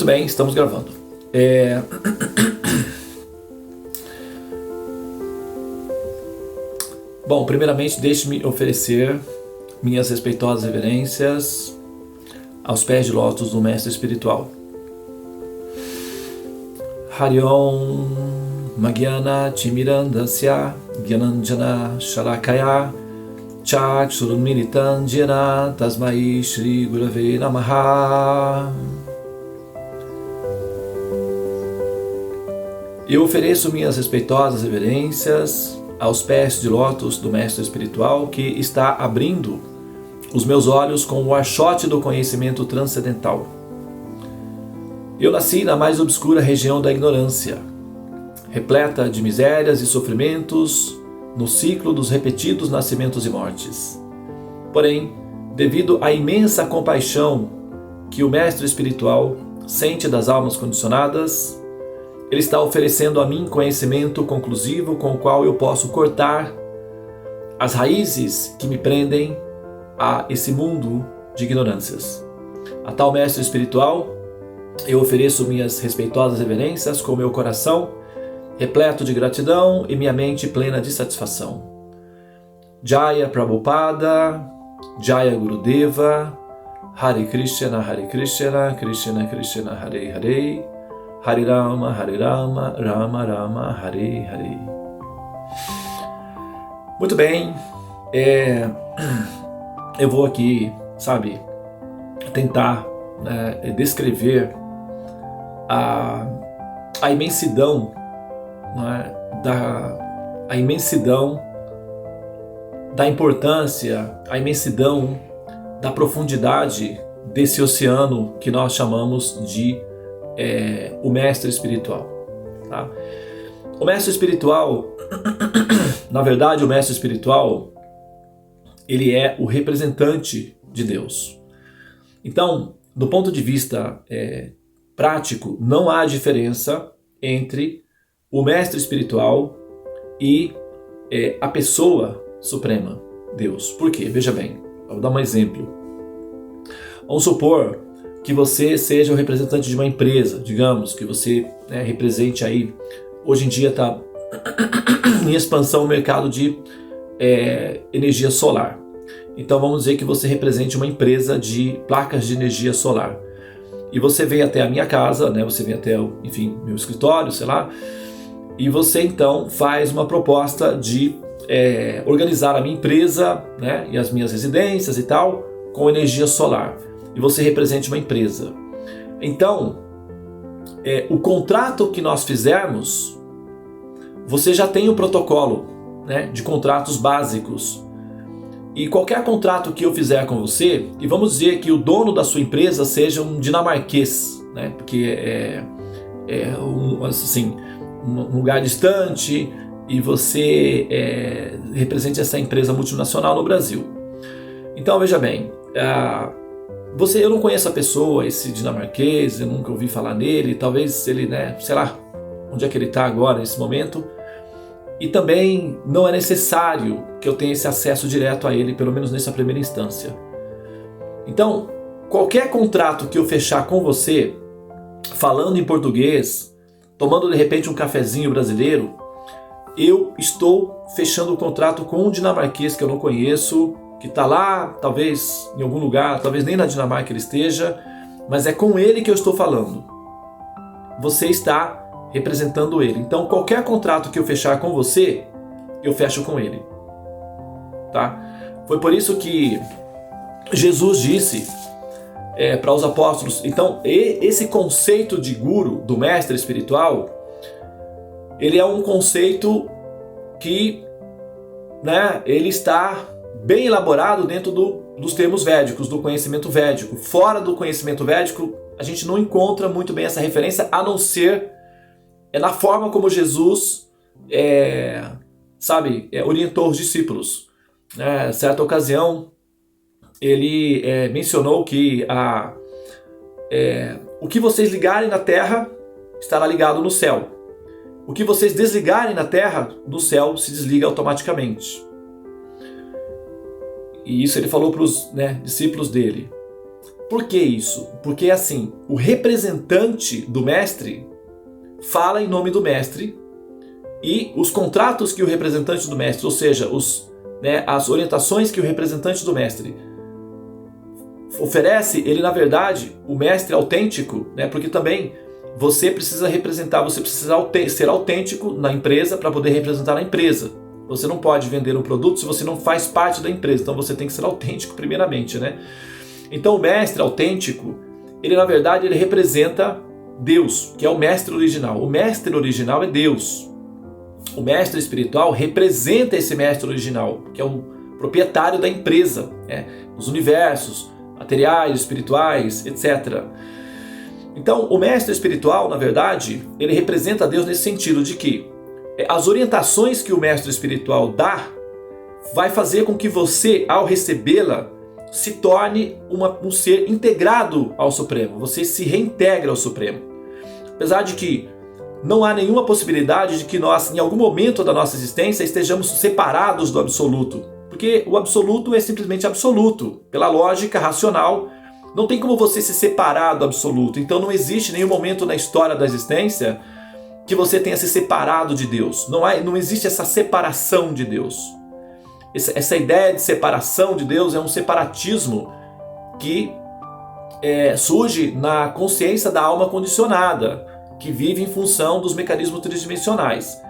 Muito bem, estamos gravando. Bom, primeiramente deixe-me oferecer minhas respeitosas reverências aos pés de lótus do Mestre Espiritual. Hariom Magyana Timirandasya Gyananjana Shalakaya Chakshurunmilitan Jena Tasmai Shri Gurave Namaha. Eu ofereço minhas respeitosas reverências aos pés de lótus do Mestre Espiritual que está abrindo os meus olhos com o archote do conhecimento transcendental. Eu nasci na mais obscura região da ignorância, repleta de misérias e sofrimentos, no ciclo dos repetidos nascimentos e mortes. Porém, devido à imensa compaixão que o Mestre Espiritual sente das almas condicionadas, ele está oferecendo a mim conhecimento conclusivo com o qual eu posso cortar as raízes que me prendem a esse mundo de ignorâncias. A tal Mestre Espiritual, eu ofereço minhas respeitosas reverências com meu coração repleto de gratidão e minha mente plena de satisfação. Jaya Prabhupada, Jaya Gurudeva, Hare Krishna, Krishna Krishna, Hare Hare, Hare Rama, Rama Rama, Hare Hare. Muito bem, eu vou aqui, tentar descrever a imensidão, a imensidão da importância, a imensidão da profundidade desse oceano que nós chamamos de o Mestre Espiritual. Tá? O Mestre Espiritual, na verdade, o Mestre Espiritual, ele é o representante de Deus. Então, do ponto de vista prático, não há diferença entre o Mestre Espiritual e a pessoa suprema, Deus. Por quê? Veja bem, vou dar um exemplo. Vamos supor que você seja o representante de uma empresa, digamos, que você represente aí, hoje em dia está em expansão o mercado de energia solar. Então vamos dizer que você represente uma empresa de placas de energia solar. E você vem até a minha casa, você vem até, meu escritório, sei lá, e você então faz uma proposta de organizar a minha empresa, e as minhas residências e tal, com energia solar. E você representa uma empresa. Então, o contrato que nós fizermos, você já tem o protocolo de contratos básicos. E qualquer contrato que eu fizer com você, e vamos dizer que o dono da sua empresa seja um dinamarquês, porque um lugar distante, e você represente essa empresa multinacional no Brasil. Então, veja bem, eu não conheço a pessoa, esse dinamarquês, eu nunca ouvi falar nele, talvez ele, sei lá, onde é que ele está agora nesse momento, e também não é necessário que eu tenha esse acesso direto a ele, pelo menos nessa primeira instância. Então, qualquer contrato que eu fechar com você, falando em português, tomando de repente um cafezinho brasileiro, eu estou fechando o contrato com um dinamarquês que eu não conheço, que está lá, talvez em algum lugar, talvez nem na Dinamarca ele esteja, mas é com ele que eu estou falando. Você está representando ele. Então, qualquer contrato que eu fechar com você, eu fecho com ele. Tá? Foi por isso que Jesus disse para os apóstolos. Então, esse conceito de guru, do mestre espiritual, ele é um conceito que ele está bem elaborado dentro dos termos védicos, do conhecimento védico. Fora do conhecimento védico, a gente não encontra muito bem essa referência, a não ser na forma como Jesus orientou os discípulos. Certa ocasião, ele mencionou que o que vocês ligarem na terra estará ligado no céu. O que vocês desligarem na terra, do céu se desliga automaticamente. E isso ele falou para os discípulos dele. Por que isso? Porque assim, o representante do mestre fala em nome do mestre e os contratos que o representante do mestre, ou seja, as orientações que o representante do mestre oferece, ele na verdade, o mestre autêntico, porque também você precisa representar, você precisa ser autêntico na empresa para poder representar a empresa. Você não pode vender um produto se você não faz parte da empresa, então você tem que ser autêntico primeiramente, Então o mestre autêntico, ele na verdade ele representa Deus, que é o mestre original. O mestre original é Deus. O mestre espiritual representa esse mestre original, que é o proprietário da empresa, os universos, materiais, espirituais, etc. Então, o mestre espiritual, na verdade, ele representa Deus nesse sentido de que as orientações que o mestre espiritual dá vai fazer com que você, ao recebê-la, se torne um ser integrado ao Supremo. Você se reintegra ao Supremo. Apesar de que não há nenhuma possibilidade de que nós, em algum momento da nossa existência, estejamos separados do absoluto. Porque o absoluto é simplesmente absoluto. Pela lógica racional, não tem como você se separar do absoluto. Então não existe nenhum momento na história da existência que você tenha se separado de Deus. Não existe essa separação de Deus. Essa ideia de separação de Deus é um separatismo que surge na consciência da alma condicionada, que vive em função dos mecanismos tridimensionais.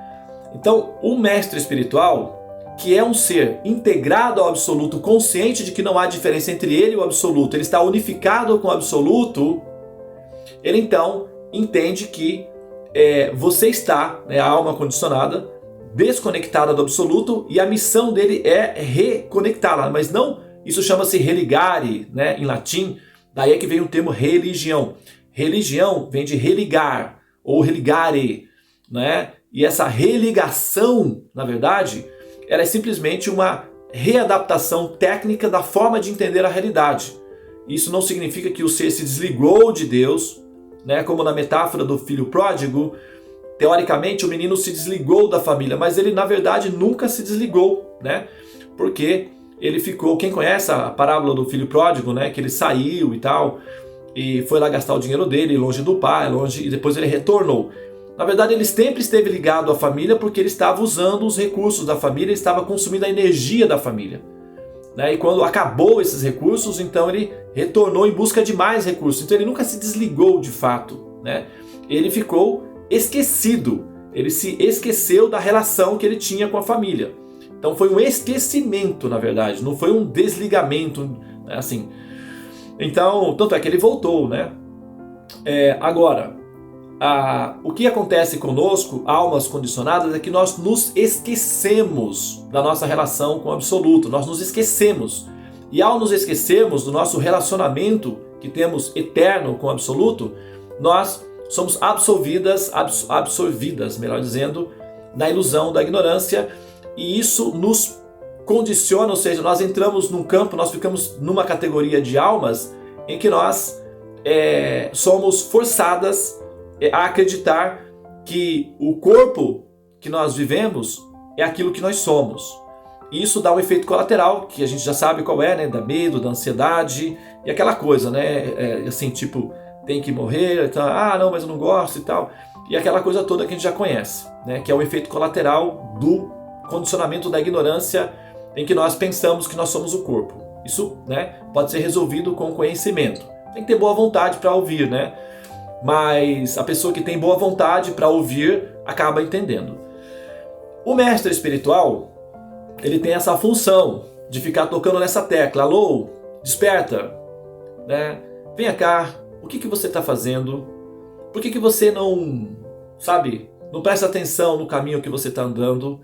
Então, o mestre espiritual, que é um ser integrado ao absoluto, consciente de que não há diferença entre ele e o absoluto, ele está unificado com o absoluto, ele então entende que você está, a alma condicionada, desconectada do absoluto, e a missão dele é reconectá-la, mas não, isso chama-se religare, em latim, daí é que vem o termo religião. Religião vem de religar, ou religare, e essa religação, na verdade, ela é simplesmente uma readaptação técnica da forma de entender a realidade. Isso não significa que o ser se desligou de Deus, como na metáfora do filho pródigo. Teoricamente, o menino se desligou da família, mas ele, na verdade, nunca se desligou, porque ele ficou... Quem conhece a parábola do filho pródigo, que ele saiu e tal, e foi lá gastar o dinheiro dele, longe do pai, e depois ele retornou. Na verdade, ele sempre esteve ligado à família porque ele estava usando os recursos da família, ele estava consumindo a energia da família. E quando acabou esses recursos, então ele retornou em busca de mais recursos. Então ele nunca se desligou de fato. Ele ficou esquecido, ele se esqueceu da relação que ele tinha com a família. Então foi um esquecimento, na verdade, não foi um desligamento, assim. Então, tanto é que ele voltou, Agora, o que acontece conosco, almas condicionadas, é que nós nos esquecemos da nossa relação com o absoluto, nós nos esquecemos. E ao nos esquecermos do nosso relacionamento que temos eterno com o absoluto, nós somos absorvidas, melhor dizendo, na ilusão da ignorância, e isso nos condiciona, ou seja, nós entramos num campo, nós ficamos numa categoria de almas em que nós somos forçadas a acreditar que o corpo que nós vivemos é aquilo que nós somos. E isso dá um efeito colateral, que a gente já sabe qual é, da medo, da ansiedade, e aquela coisa, assim, tipo, tem que morrer, então, não, mas eu não gosto e tal. E aquela coisa toda que a gente já conhece, que é o efeito colateral do condicionamento da ignorância em que nós pensamos que nós somos o corpo. Isso, pode ser resolvido com conhecimento. Tem que ter boa vontade para ouvir, Mas a pessoa que tem boa vontade para ouvir acaba entendendo. O mestre espiritual, ele tem essa função de ficar tocando nessa tecla. Alô, desperta, venha cá, o que você está fazendo? Por que você não presta atenção no caminho que você está andando?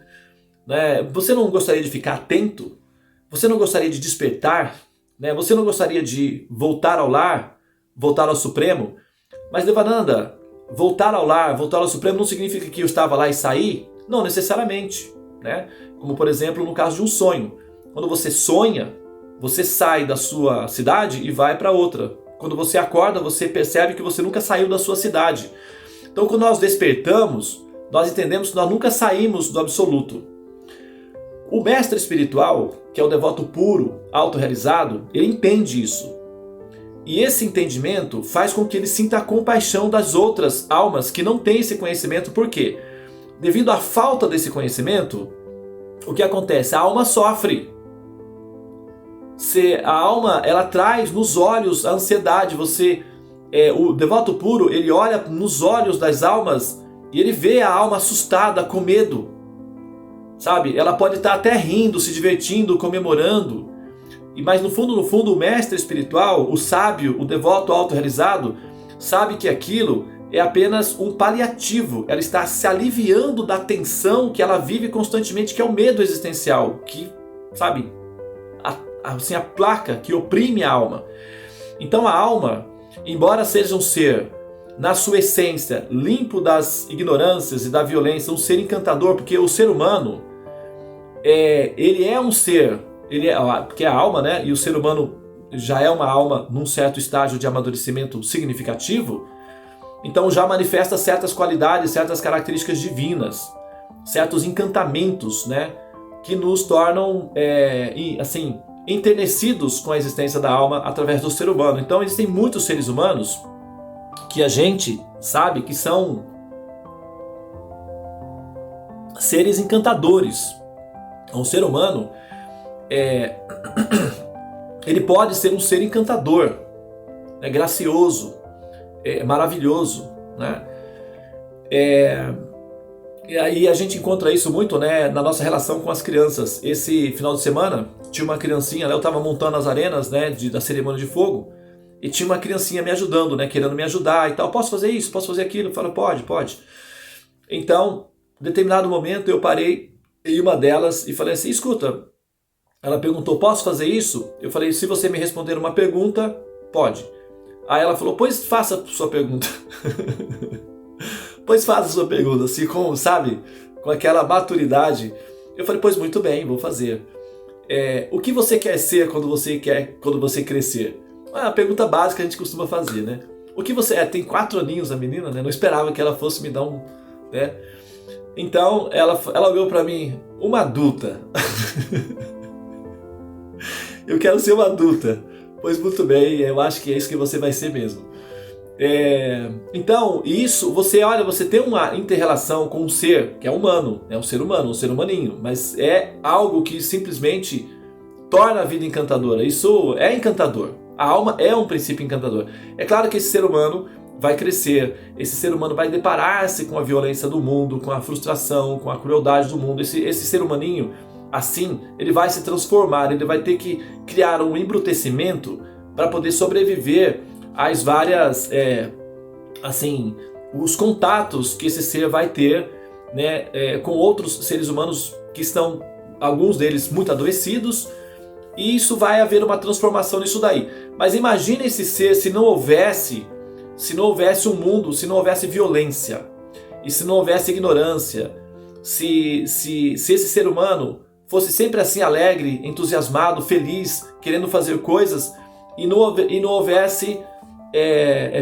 Você não gostaria de ficar atento? Você não gostaria de despertar? Você não gostaria de voltar ao lar? Voltar ao Supremo? Mas Devananda, voltar ao lar, voltar ao Supremo não significa que eu estava lá e saí? Não necessariamente. Como por exemplo no caso de um sonho. Quando você sonha, você sai da sua cidade e vai para outra. Quando você acorda, você percebe que você nunca saiu da sua cidade. Então quando nós despertamos, nós entendemos que nós nunca saímos do absoluto. O mestre espiritual, que é o devoto puro, autorrealizado, ele entende isso. E esse entendimento faz com que ele sinta a compaixão das outras almas que não têm esse conhecimento. Por quê? Devido à falta desse conhecimento, o que acontece? A alma sofre. A alma, ela traz nos olhos a ansiedade. O devoto puro, ele olha nos olhos das almas e ele vê a alma assustada, com medo. Sabe? Ela pode estar até rindo, se divertindo, comemorando. Mas no fundo, o mestre espiritual, o sábio, o devoto autorrealizado, sabe que aquilo é apenas um paliativo. Ela está se aliviando da tensão que ela vive constantemente, que é o medo existencial, que, sabe, assim, a placa que oprime a alma. Então a alma, embora seja um ser, na sua essência, limpo das ignorâncias e da violência, um ser encantador, porque o ser humano, ele é um ser, porque a alma, né, e o ser humano já é uma alma num certo estágio de amadurecimento significativo, então já manifesta certas qualidades, certas características divinas, certos encantamentos, né, que nos tornam, assim, enternecidos com a existência da alma através do ser humano. Então existem muitos seres humanos que a gente sabe que são seres encantadores. Um ser humano, ele pode ser um ser encantador, gracioso, maravilhoso, né? E aí a gente encontra isso muito, né, na nossa relação com as crianças. Esse final de semana tinha uma criancinha, né, eu estava montando as arenas, né, da cerimônia de fogo, e tinha uma criancinha me ajudando, né, querendo me ajudar e tal. Posso fazer isso? Posso fazer aquilo? Eu falo, pode. Então, em determinado momento eu parei em uma delas e falei assim, escuta, ela perguntou, posso fazer isso? Eu falei, se você me responder uma pergunta, pode. Aí ela falou, pois faça sua pergunta. Pois faça sua pergunta, assim, com aquela maturidade. Eu falei, pois muito bem, vou fazer. O que você quer ser quando você crescer? A pergunta básica a gente costuma fazer, né? O que você tem 4 aninhos a menina, né? Não esperava que ela fosse me dar um, né? Então ela olhou pra mim, uma adulta. Eu quero ser uma adulta. Pois muito bem, eu acho que é isso que você vai ser mesmo. Então, isso, você tem uma inter-relação com um ser que é humano, é um ser humano, um ser humaninho, mas é algo que simplesmente torna a vida encantadora. Isso é encantador. A alma é um princípio encantador. É claro que esse ser humano vai crescer, esse ser humano vai deparar-se com a violência do mundo, com a frustração, com a crueldade do mundo. Esse ser humaninho, assim, ele vai se transformar, ele vai ter que criar um embrutecimento para poder sobreviver às várias, os contatos que esse ser vai ter, né, com outros seres humanos que estão, alguns deles muito adoecidos, e isso vai haver uma transformação nisso daí. Mas imagine esse ser se não houvesse um mundo, se não houvesse violência, e se não houvesse ignorância, se esse ser humano fosse sempre assim alegre, entusiasmado, feliz, querendo fazer coisas, e não houvesse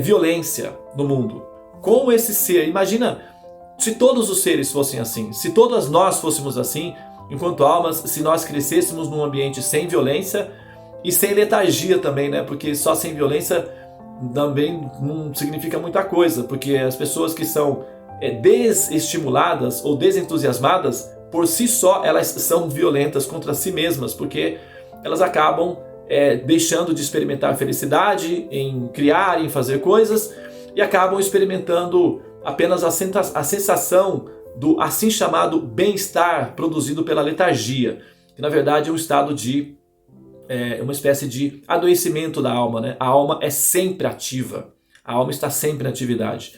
violência no mundo. Com esse ser, imagina se todos os seres fossem assim, se todas nós fôssemos assim, enquanto almas, se nós crescêssemos num ambiente sem violência e sem letargia também, né? Porque só sem violência também não significa muita coisa, porque as pessoas que são desestimuladas ou desentusiasmadas, por si só elas são violentas contra si mesmas, porque elas acabam deixando de experimentar felicidade em criar, em fazer coisas, e acabam experimentando apenas a sensação do assim chamado bem-estar produzido pela letargia, que na verdade é um estado de uma espécie de adoecimento da alma, né? A alma é sempre ativa, a alma está sempre em atividade.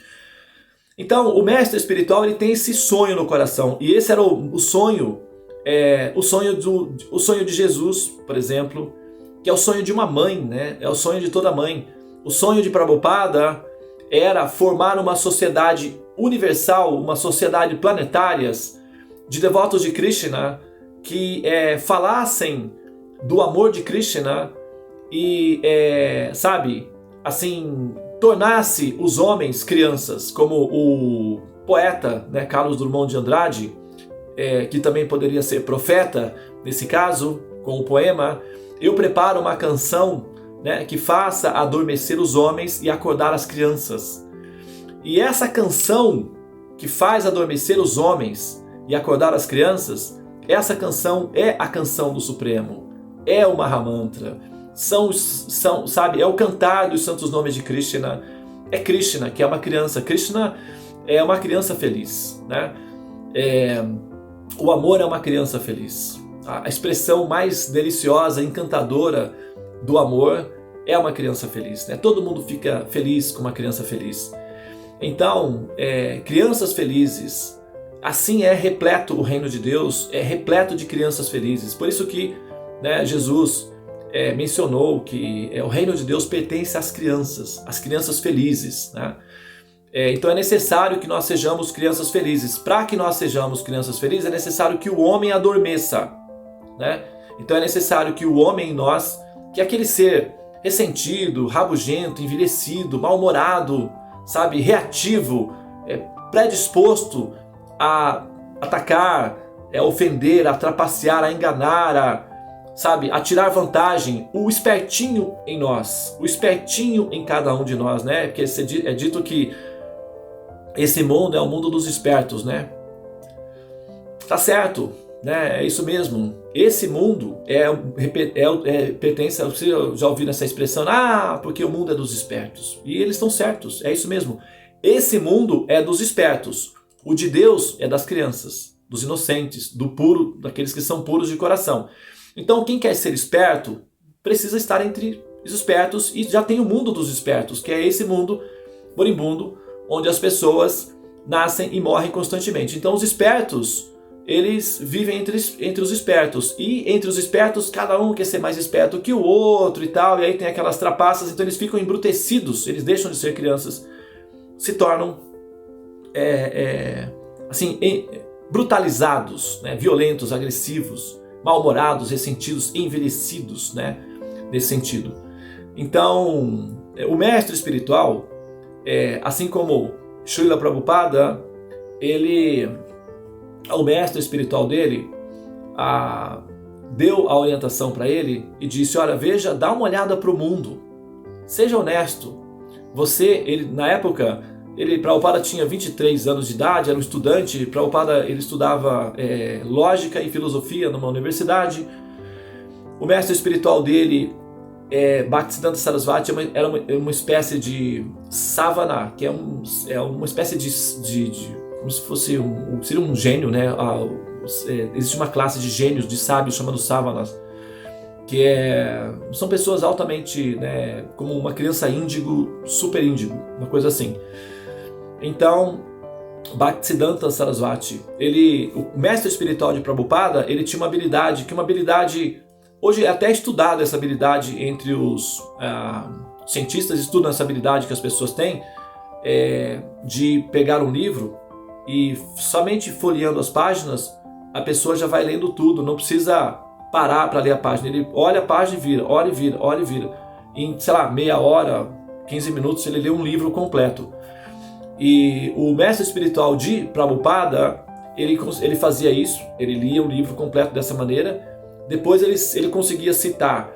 Então o mestre espiritual, ele tem esse sonho no coração, e esse era o sonho de Jesus, por exemplo, que é o sonho de uma mãe, né? É o sonho de toda mãe. O sonho de Prabhupada era formar uma sociedade universal, uma sociedade planetária de devotos de Krishna que falassem do amor de Krishna e, tornasse os homens crianças, como o poeta, né, Carlos Drummond de Andrade, que também poderia ser profeta nesse caso, com o poema Eu Preparo uma Canção né, que faça adormecer os homens e acordar as crianças. E essa canção que faz adormecer os homens e acordar as crianças, essa canção é a canção do Supremo, é o Mahamantra, sabe, é o cantar dos santos nomes de Krishna. É Krishna, que é uma criança. Krishna é uma criança feliz, né? O amor é uma criança feliz. A expressão mais deliciosa, encantadora do amor é uma criança feliz, né? Todo mundo fica feliz com uma criança feliz. Então, crianças felizes, assim é repleto o reino de Deus, é repleto de crianças felizes. Por isso que, né, Jesus mencionou que o reino de Deus pertence às crianças felizes, né? Então é necessário que nós sejamos crianças felizes. Para que nós sejamos crianças felizes, é necessário que o homem adormeça, né? Então é necessário que o homem em nós, que é aquele ser ressentido, rabugento, envelhecido, mal-humorado, sabe, reativo, predisposto a atacar, a ofender, a trapacear, a enganar, a tirar vantagem, o espertinho em nós, o espertinho em cada um de nós, né? Porque é dito que esse mundo é o mundo dos espertos, né? Tá certo, né? É isso mesmo. Esse mundo pertence, você já ouviu essa expressão, porque o mundo é dos espertos. E eles estão certos, é isso mesmo. Esse mundo é dos espertos. O de Deus é das crianças, dos inocentes, do puro, daqueles que são puros de coração. Então, quem quer ser esperto precisa estar entre os espertos, e já tem o mundo dos espertos, que é esse mundo moribundo, onde as pessoas nascem e morrem constantemente. Então, os espertos, eles vivem entre os espertos, e entre os espertos, cada um quer ser mais esperto que o outro e tal, e aí tem aquelas trapaças, então eles ficam embrutecidos, eles deixam de ser crianças, se tornam brutalizados, né? Violentos, agressivos, mal-humorados, ressentidos, envelhecidos, né? Nesse sentido. Então, o mestre espiritual, assim como Srila Prabhupada, o mestre espiritual dele deu a orientação para ele e disse: olha, veja, dá uma olhada para o mundo, seja honesto. Na época, Prabhupada tinha 23 anos de idade, era um estudante. Prabhupada, ele estudava lógica e filosofia numa universidade. O mestre espiritual dele, Bhaktisiddhanta Sarasvati, era uma espécie de savana, que é uma espécie de como se fosse seria um gênio, né? Existe uma classe de gênios, de sábios, chamando savanas, que são pessoas altamente, né, como uma criança índigo, super índigo, uma coisa assim. Então, Bhaktisiddhanta Sarasvati, o mestre espiritual de Prabhupada, ele tinha uma habilidade, hoje é até estudada essa habilidade entre os cientistas, estudam essa habilidade que as pessoas têm, de pegar um livro e somente folheando as páginas, a pessoa já vai lendo tudo, não precisa parar para ler a página, ele olha a página e vira, olha e vira, olha e vira. Em, meia hora, 15 minutos, ele lê um livro completo. E o mestre espiritual de Prabhupada, ele fazia isso, ele lia o livro completo dessa maneira. Depois ele conseguia citar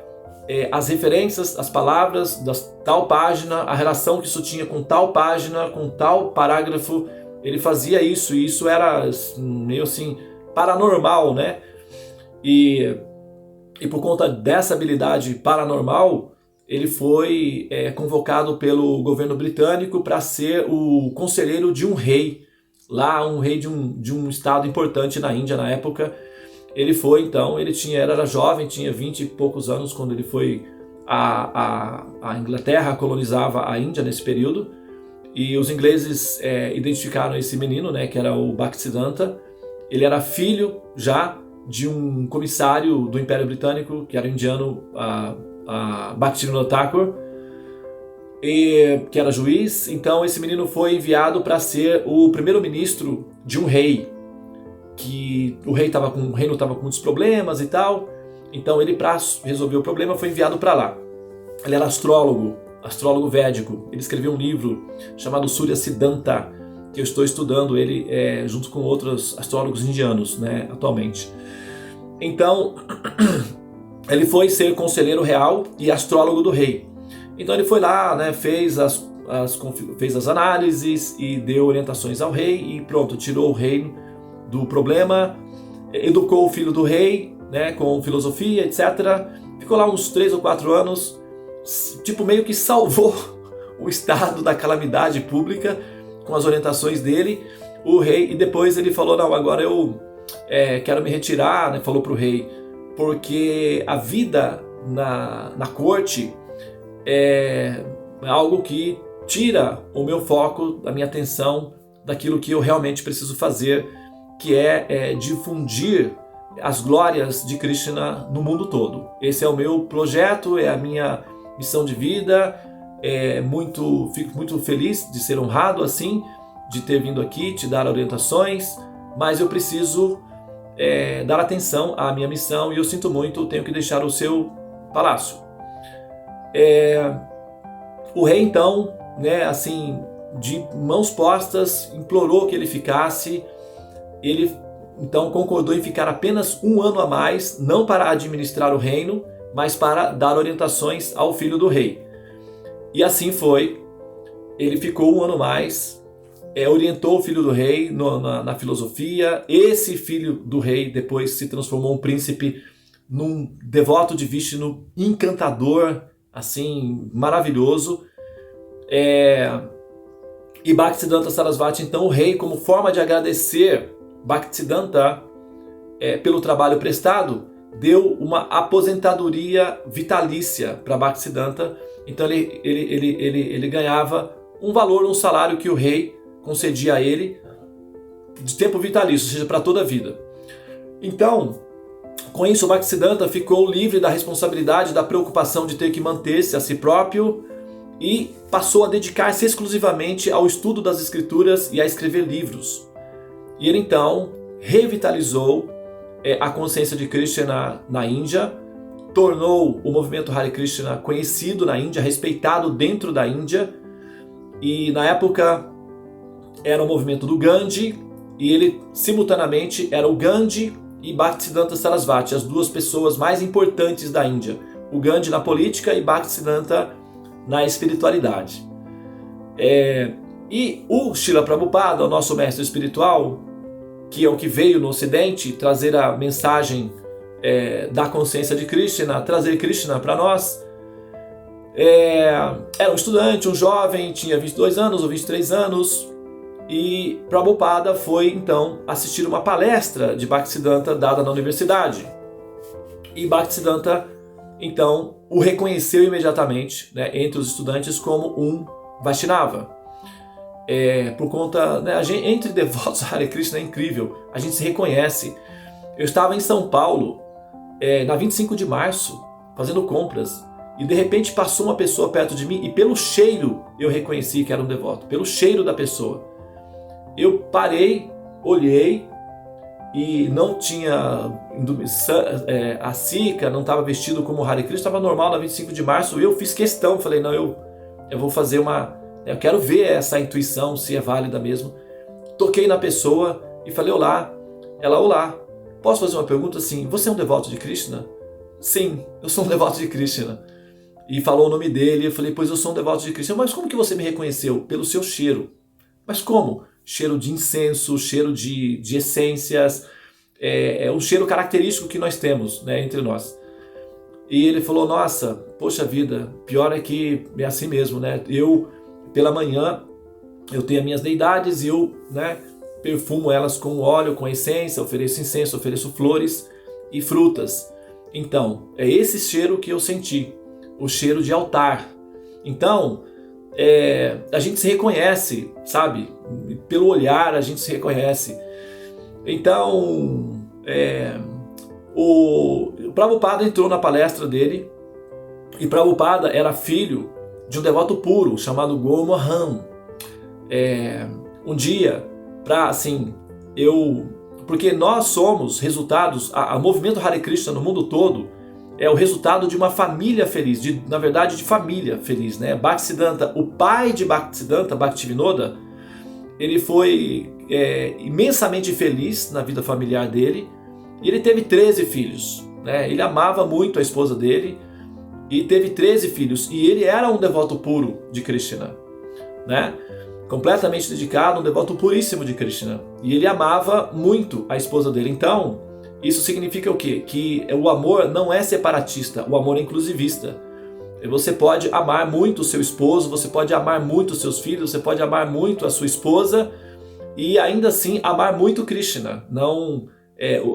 as referências, as palavras da tal página, a relação que isso tinha com tal página, com tal parágrafo. Ele fazia isso, e isso era meio assim paranormal, né? E por conta dessa habilidade paranormal, ele foi convocado pelo governo britânico para ser o conselheiro de um rei, um rei de um estado importante na Índia na época. Ele foi, então, ele era jovem, tinha 20 e poucos anos quando ele foi. A Inglaterra colonizava a Índia nesse período, e os ingleses identificaram esse menino, né, que era o Bhaktisiddhanta. Ele era filho já de um comissário do Império Britânico, que era indiano, Bhaktivinoda Thakur, que era juiz. Então esse menino foi enviado para ser o primeiro-ministro de um rei, que o reino estava com muitos problemas e tal. Então ele, para resolver o problema, foi enviado para lá. Ele era astrólogo védico. Ele escreveu um livro chamado Surya Siddhanta, que eu estou estudando ele junto com outros astrólogos indianos, né, atualmente. Então, ele foi ser conselheiro real e astrólogo do rei. Então ele foi lá, né, fez as análises e deu orientações ao rei e pronto, tirou o rei do problema, educou o filho do rei, né, com filosofia, etc. Ficou lá uns 3 ou 4 anos, tipo meio que salvou o estado da calamidade pública com as orientações dele, o rei, e depois ele falou, não, agora eu quero me retirar, né, falou para o rei, porque a vida na corte é algo que tira o meu foco, a minha atenção daquilo que eu realmente preciso fazer, que é difundir as glórias de Krishna no mundo todo. Esse é o meu projeto, é a minha missão de vida. Fico muito feliz de ser honrado assim, de ter vindo aqui te dar orientações, mas eu preciso dar atenção à minha missão e eu sinto muito, tenho que deixar o seu palácio. O rei então, né, assim, de mãos postas, implorou que ele ficasse. Ele então concordou em ficar apenas 1 ano a mais, não para administrar o reino, mas para dar orientações ao filho do rei. E assim foi, ele ficou 1 ano mais, orientou o filho do rei na filosofia. Esse filho do rei depois se transformou um príncipe, num devoto de Vishnu encantador, assim, maravilhoso. E Bhaktisiddhanta Sarasvati, então o rei, como forma de agradecer Bhaktisiddhanta pelo trabalho prestado, deu uma aposentadoria vitalícia para Bhaktisiddhanta. Então ele ganhava um valor, um salário que o rei concedia a ele de tempo vitalício, ou seja, para toda a vida. Então, com isso, Bhaktisiddhanta ficou livre da responsabilidade, da preocupação de ter que manter-se a si próprio e passou a dedicar-se exclusivamente ao estudo das escrituras e a escrever livros. E ele então revitalizou a consciência de Krishna na Índia, tornou o movimento Hare Krishna conhecido na Índia, respeitado dentro da Índia. E na época era o movimento do Gandhi, e ele simultaneamente era o Gandhi e Bhaktisiddhanta Sarasvati, as duas pessoas mais importantes da Índia. O Gandhi na política e Bhaktisiddhanta na espiritualidade. E o Srila Prabhupada, o nosso mestre espiritual, que é o que veio no Ocidente trazer a mensagem da consciência de Krishna, trazer Krishna para nós, era um estudante, um jovem, tinha 22 anos ou 23 anos, e Prabhupada foi então assistir uma palestra de Bhaktisiddhanta dada na universidade. E Bhaktisiddhanta então o reconheceu imediatamente, né, entre os estudantes como um Vaishnava. Por conta, né, entre devotos Hare Krishna é incrível, a gente se reconhece. Eu estava em São Paulo na 25 de março fazendo compras e de repente passou uma pessoa perto de mim e pelo cheiro eu reconheci que era um devoto, pelo cheiro da pessoa. Eu parei, olhei e não tinha a sika, não estava vestido como Hare Krishna, estava normal na 25 de março. Eu fiz questão, falei, não, eu vou fazer eu quero ver essa intuição, se é válida mesmo. Toquei na pessoa e falei, olá. Ela, olá, posso fazer uma pergunta assim, você é um devoto de Krishna? Sim, eu sou um devoto de Krishna. E falou o nome dele, eu falei, pois eu sou um devoto de Krishna. Mas como que você me reconheceu? Pelo seu cheiro. Mas como? Cheiro de incenso, cheiro de essências, é um cheiro característico que nós temos, né, entre nós. E ele falou, nossa, poxa vida, pior é que é assim mesmo, né? Pela manhã, eu tenho as minhas deidades e eu, né, perfumo elas com óleo, com essência, ofereço incenso, ofereço flores e frutas. Então, é esse cheiro que eu senti, o cheiro de altar. Então, a gente se reconhece, sabe? Pelo olhar a gente se reconhece. Então, o Prabhupada entrou na palestra dele, e Prabhupada era filho de um devoto puro chamado Gaur Mohan. Um dia, porque nós somos resultados, a movimento Hare Krishna no mundo todo é o resultado de uma família feliz, na verdade de família feliz, né? Bhaktisiddhanta, o pai de Bhaktisiddhanta, Bhaktivinoda, ele foi imensamente feliz na vida familiar dele, e ele teve 13 filhos. né? Ele amava muito a esposa dele e teve 13 filhos. E ele era um devoto puro de Krishna, né? Completamente dedicado, um devoto puríssimo de Krishna. E ele amava muito a esposa dele. Então, isso significa o quê? Que o amor não é separatista, o amor é inclusivista. Você pode amar muito o seu esposo, você pode amar muito os seus filhos, você pode amar muito a sua esposa e ainda assim amar muito Krishna. Não,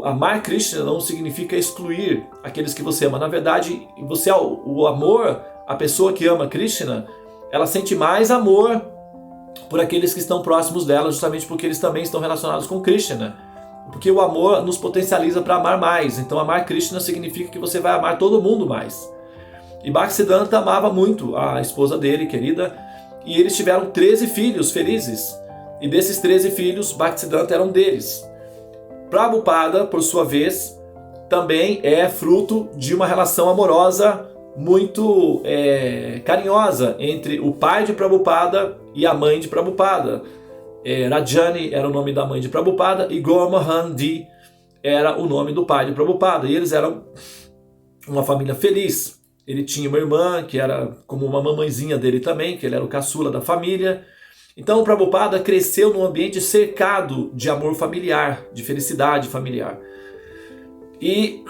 amar Krishna não significa excluir aqueles que você ama. Na verdade, o amor, a pessoa que ama Krishna, ela sente mais amor por aqueles que estão próximos dela, justamente porque eles também estão relacionados com Krishna. Porque o amor nos potencializa para amar mais. Então amar Krishna significa que você vai amar todo mundo mais. E Bhaktisiddhanta amava muito a esposa dele, querida, e eles tiveram 13 filhos felizes. E desses 13 filhos, Bhaktisiddhanta era um deles. Prabhupada, por sua vez, também é fruto de uma relação amorosa muito carinhosa entre o pai de Prabhupada e a mãe de Prabhupada. Rajani era o nome da mãe de Prabhupada e Gormohan Di era o nome do pai de Prabhupada. E eles eram uma família feliz. Ele tinha uma irmã que era como uma mamãezinha dele também, que ele era o caçula da família. Então o Prabhupada cresceu num ambiente cercado de amor familiar, de felicidade familiar. E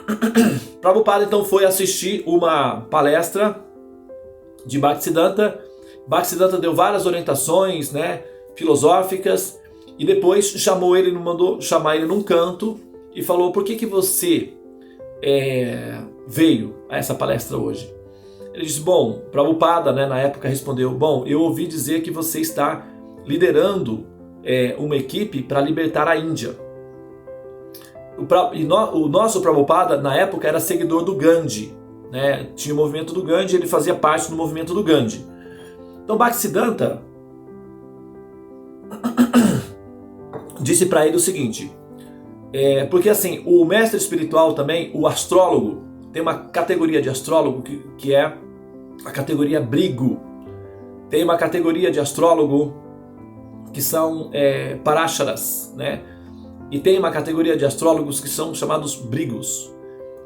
Prabhupada então foi assistir uma palestra de Bhaktisiddhanta. Bhaktisiddhanta deu várias orientações, né, filosóficas, e depois mandou chamar ele num canto e falou: por que você veio a essa palestra hoje? Ele disse: bom, Prabhupada, né, na época respondeu: bom, eu ouvi dizer que você está liderando uma equipe para libertar a Índia. O nosso Prabhupada, na época, era seguidor do Gandhi, né? Tinha o movimento do Gandhi, ele fazia parte do movimento do Gandhi. Então Bhaktisiddhanta disse para ele o seguinte, porque assim, o mestre espiritual também, o astrólogo, tem uma categoria de astrólogo que é a categoria Brigo. Tem uma categoria de astrólogo que são Parácharas, né? E tem uma categoria de astrólogos que são chamados Brigos.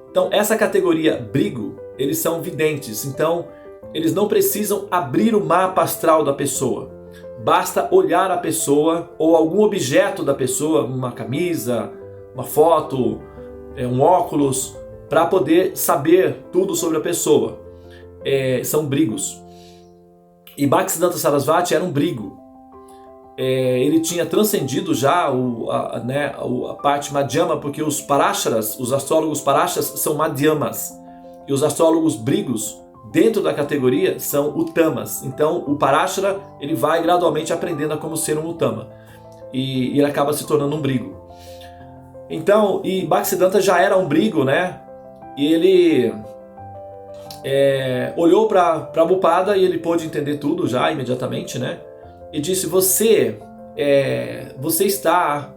Então essa categoria Brigo, eles são videntes, então eles não precisam abrir o mapa astral da pessoa. Basta olhar a pessoa ou algum objeto da pessoa, uma camisa, uma foto, um óculos, para poder saber tudo sobre a pessoa. São Brigos. E Bhaktisiddhanta Sarasvati era um Brigo. Ele tinha transcendido já a parte Madhyama, porque os Parácharas, os astrólogos Parácharas são Madhyamas. E os astrólogos Brigos, dentro da categoria, são Uttamas. Então o Paráchara, ele vai gradualmente aprendendo a como ser um Uttama. E ele acaba se tornando um Brigo. Então, e Bhaktisiddhanta já era um Brigo, né? E ele olhou para Prabhupada e ele pôde entender tudo já imediatamente, né? E disse: você está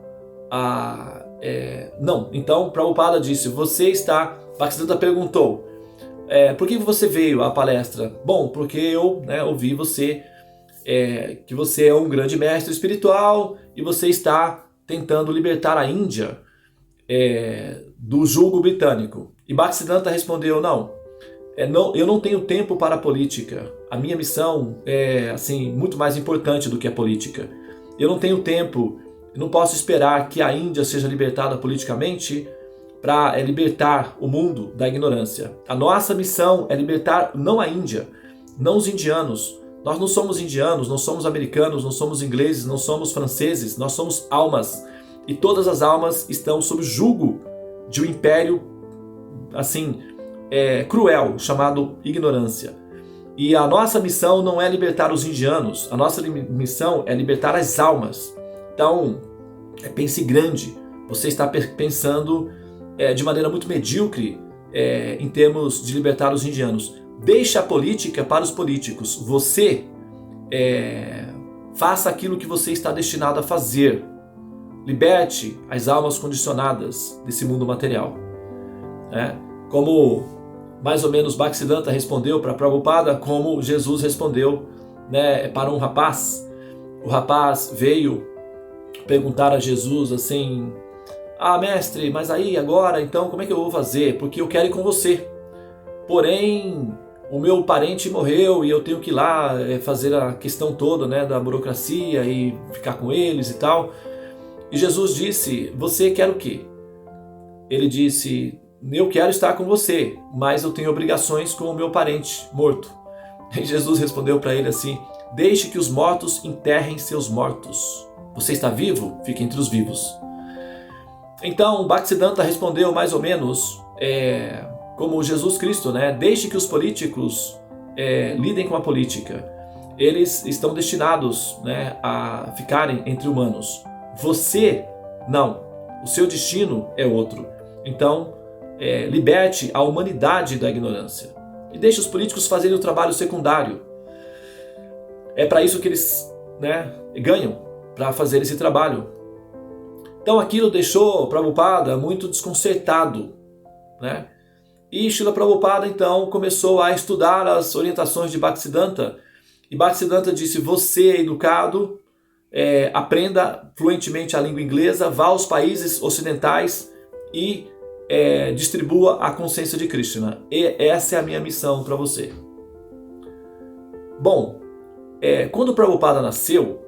não. Então Prabhupada disse: você está. Bhaktisiddhanta perguntou: por que você veio à palestra? Bom, porque eu ouvi você que você é um grande mestre espiritual e você está tentando libertar a Índia do jugo britânico. E Bhaktisiddhanta respondeu: não, eu não tenho tempo para a política. A minha missão é assim, muito mais importante do que a política. Eu não tenho tempo, eu não posso esperar que a Índia seja libertada politicamente para libertar o mundo da ignorância. A nossa missão é libertar não a Índia, não os indianos. Nós não somos indianos, não somos americanos, não somos ingleses, não somos franceses, nós somos almas. E todas as almas estão sob o jugo de um império assim, cruel, chamado ignorância. E a nossa missão não é libertar os indianos, a nossa missão é libertar as almas. Então, pense grande. Você está pensando de maneira muito medíocre em termos de libertar os indianos. Deixe a política para os políticos. Você faça aquilo que você está destinado a fazer. Liberte as almas condicionadas desse mundo material. Como mais ou menos Bhaktisiddhanta respondeu para Prabhupada, como Jesus respondeu para um rapaz. O rapaz veio perguntar a Jesus assim: Ah, mestre, mas aí agora, então, como é que eu vou fazer? Porque eu quero ir com você. Porém, o meu parente morreu e eu tenho que ir lá fazer a questão toda, né, da burocracia e ficar com eles e tal. E Jesus disse, você quer o quê? Ele disse, eu quero estar com você, mas eu tenho obrigações com o meu parente morto. E Jesus respondeu para ele assim, deixe que os mortos enterrem seus mortos. Você está vivo? Fique entre os vivos. Então, Bhaktisiddhanta respondeu mais ou menos como Jesus Cristo, né? Deixe que os políticos lidem com a política. Eles estão destinados, né, a ficarem entre humanos. Você, não. O seu destino é outro. Então, liberte a humanidade da ignorância. E deixe os políticos fazerem o trabalho secundário. É para isso que eles, né, ganham, para fazer esse trabalho. Então aquilo deixou Prabhupada muito desconcertado, né? E Srila Prabhupada então começou a estudar as orientações de Bhaktisiddhanta. E Bhaktisiddhanta disse, você é educado, aprenda fluentemente a língua inglesa, vá aos países ocidentais e distribua a consciência de Krishna. E essa é a minha missão para você. Bom, quando Prabhupada nasceu,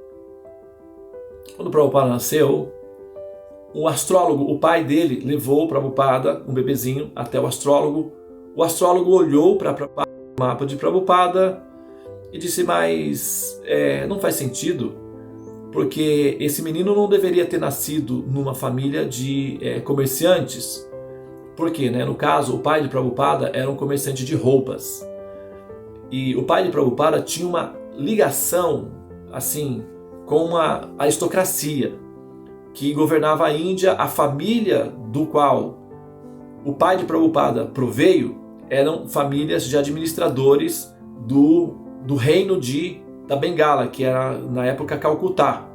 um astrólogo, o pai dele, levou o Prabhupada, um bebezinho, até o astrólogo. O astrólogo olhou para o mapa de Prabhupada e disse, mas não faz sentido, porque esse menino não deveria ter nascido numa família de comerciantes. Porque, né, no caso, o pai de Prabhupada era um comerciante de roupas. E o pai de Prabhupada tinha uma ligação, assim, com uma aristocracia que governava a Índia. A família do qual o pai de Prabhupada proveio eram famílias de administradores do reino da Bengala, que era na época Calcutá.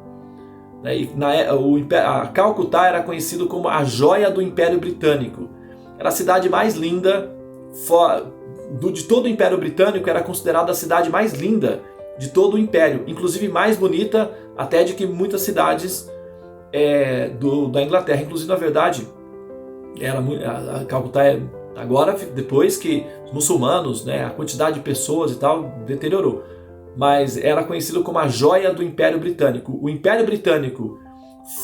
A Calcutá era conhecido como a joia do Império Britânico. Era a cidade mais linda de todo o Império Britânico, era considerada a cidade mais linda de todo o Império, inclusive mais bonita até de que muitas cidades da Inglaterra. Inclusive, na verdade, a Calcutá agora, depois que os muçulmanos, né, a quantidade de pessoas e tal deteriorou, mas era conhecido como a joia do Império Britânico. O Império Britânico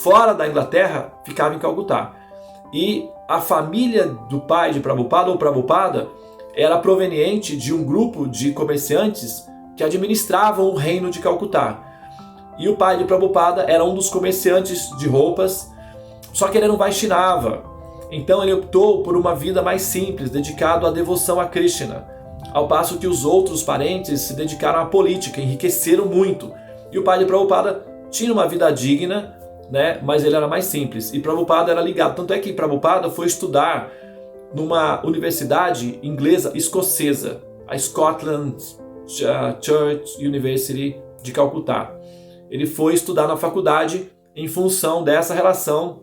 fora da Inglaterra ficava em Calcutá. E a família do pai de Prabhupada, ou Prabhupada, era proveniente de um grupo de comerciantes que administravam o reino de Calcutá. E o pai de Prabhupada era um dos comerciantes de roupas, só que ele era um Vaishnava. Então ele optou por uma vida mais simples, dedicado à devoção a Krishna, ao passo que os outros parentes se dedicaram à política, enriqueceram muito. E o pai de Prabhupada tinha uma vida digna, né, mas ele era mais simples. E Prabhupada era ligado. Tanto é que Prabhupada foi estudar numa universidade inglesa escocesa, a Scotland Church University de Calcutá. Ele foi estudar na faculdade em função dessa relação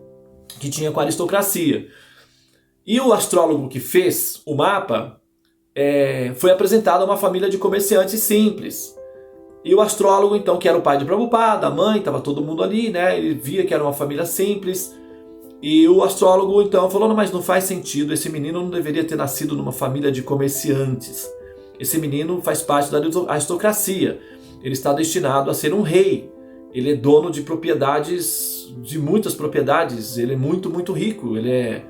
que tinha com a aristocracia. E o astrólogo que fez o mapa foi apresentado a uma família de comerciantes simples. E o astrólogo, então, que era o pai de Prabhupada, a mãe, estava todo mundo ali, né? Ele via que era uma família simples. E o astrólogo, então, falou, não, mas não faz sentido, esse menino não deveria ter nascido numa família de comerciantes. Esse menino faz parte da aristocracia. Ele está destinado a ser um rei. Ele é dono de propriedades, de muitas propriedades. Ele é muito, muito rico. Ele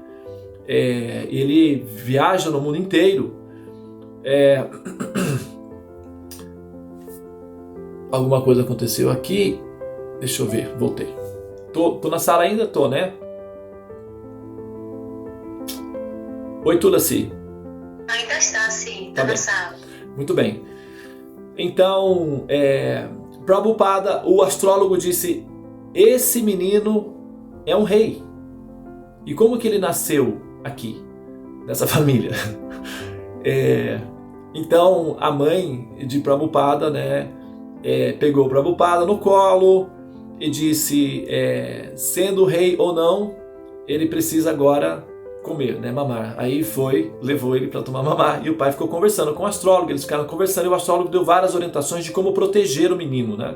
viaja no mundo inteiro. Alguma coisa aconteceu aqui. Deixa eu ver, voltei. Tô na sala ainda? Tô, né? Oi, Tulasi. Ainda está, sim. Tá Tá na bem. sala. Muito bem. Então, Prabhupada, o astrólogo disse, esse menino é um rei. E como que ele nasceu aqui, nessa família? Então, a mãe de Prabhupada, né, pegou Prabhupada no colo e disse, sendo rei ou não, ele precisa agora comer, né, mamar. Aí levou ele para tomar mamar, e o pai ficou conversando com o astrólogo, eles ficaram conversando, e o astrólogo deu várias orientações de como proteger o menino, né.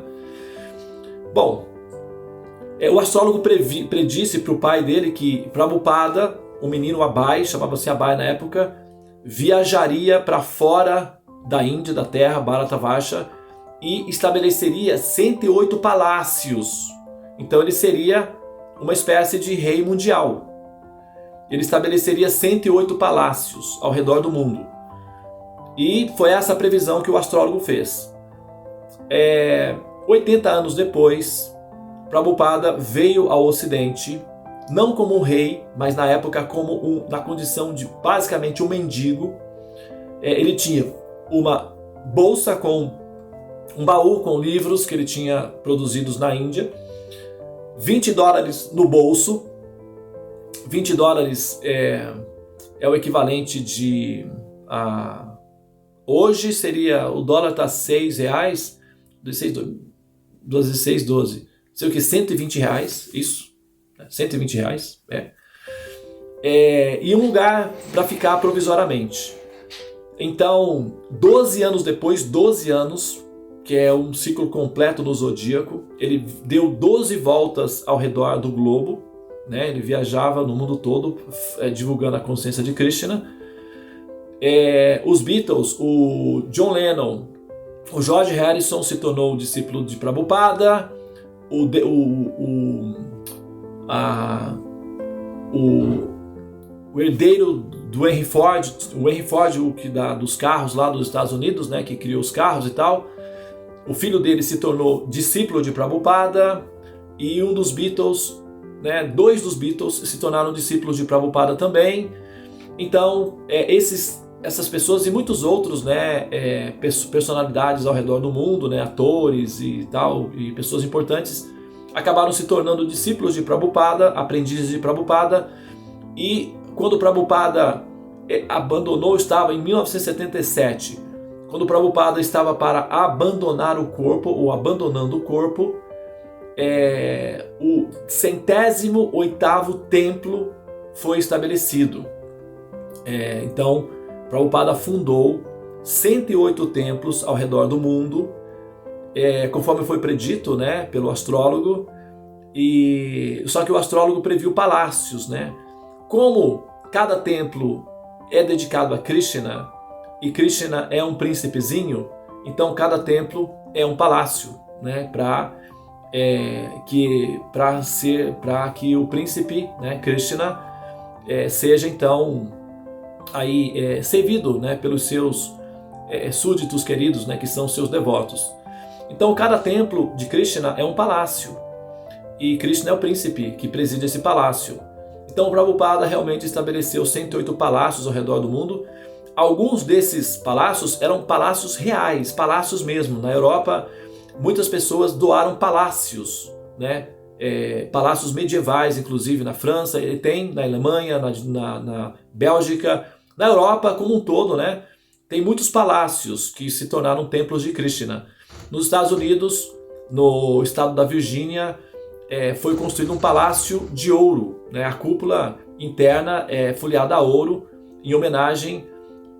Bom, O astrólogo predisse para o pai dele que Prabhupada, o menino Abai, chamava-se Abai na época, viajaria para fora da Índia, da terra, Bharatavarsha, e estabeleceria 108 palácios. Então ele seria uma espécie de rei mundial. Ele estabeleceria 108 palácios ao redor do mundo. E foi essa a previsão que o astrólogo fez. 80 anos depois, Prabhupada veio ao Ocidente, não como um rei, mas na época na condição de basicamente um mendigo. Ele tinha uma bolsa com um baú com livros que ele tinha produzidos na Índia, $20 no bolso. $20 é o equivalente de... hoje seria... O dólar está R$6, 12, sei o que, R$120, isso, R$120, e um lugar para ficar provisoriamente. Então, 12 anos depois, 12 anos, que é um ciclo completo no zodíaco, ele deu 12 voltas ao redor do globo, né? Ele viajava no mundo todo, divulgando a consciência de Krishna. Os Beatles, o John Lennon, o George Harrison se tornou discípulo de Prabhupada, o herdeiro do Henry Ford, o que dá dos carros lá dos Estados Unidos, né, que criou os carros e tal, o filho dele se tornou discípulo de Prabhupada, e um dos Beatles, né, 2 dos Beatles se tornaram discípulos de Prabhupada também. Então, essas pessoas e muitos outros, né, personalidades ao redor do mundo, né, atores e tal, e pessoas importantes, acabaram se tornando discípulos de Prabhupada, aprendizes de Prabhupada. E quando Prabhupada abandonou, estava em 1977, quando Prabhupada estava para abandonar o corpo, ou abandonando o corpo, o 108º templo foi estabelecido. Então, Prabhupada fundou 108 templos ao redor do mundo, conforme foi predito, né, pelo astrólogo. Só que o astrólogo previu palácios, né? Como cada templo é dedicado a Krishna, e Krishna é um príncipezinho, então cada templo é um palácio, né, para que o príncipe, né, Krishna, seja então aí servido, né, pelos seus súditos queridos, né, que são seus devotos. Então cada templo de Krishna é um palácio, e Krishna é o príncipe que preside esse palácio. Então Prabhupada realmente estabeleceu 108 palácios ao redor do mundo. Alguns desses palácios eram palácios reais, palácios mesmo. Na Europa, muitas pessoas doaram palácios, né? Palácios medievais, inclusive na França, ele tem, na Alemanha, na Bélgica, na Europa como um todo, né? Tem muitos palácios que se tornaram templos de Krishna. Nos Estados Unidos, no estado da Virgínia, foi construído um palácio de ouro, né? A cúpula interna é folheada a ouro, em homenagem,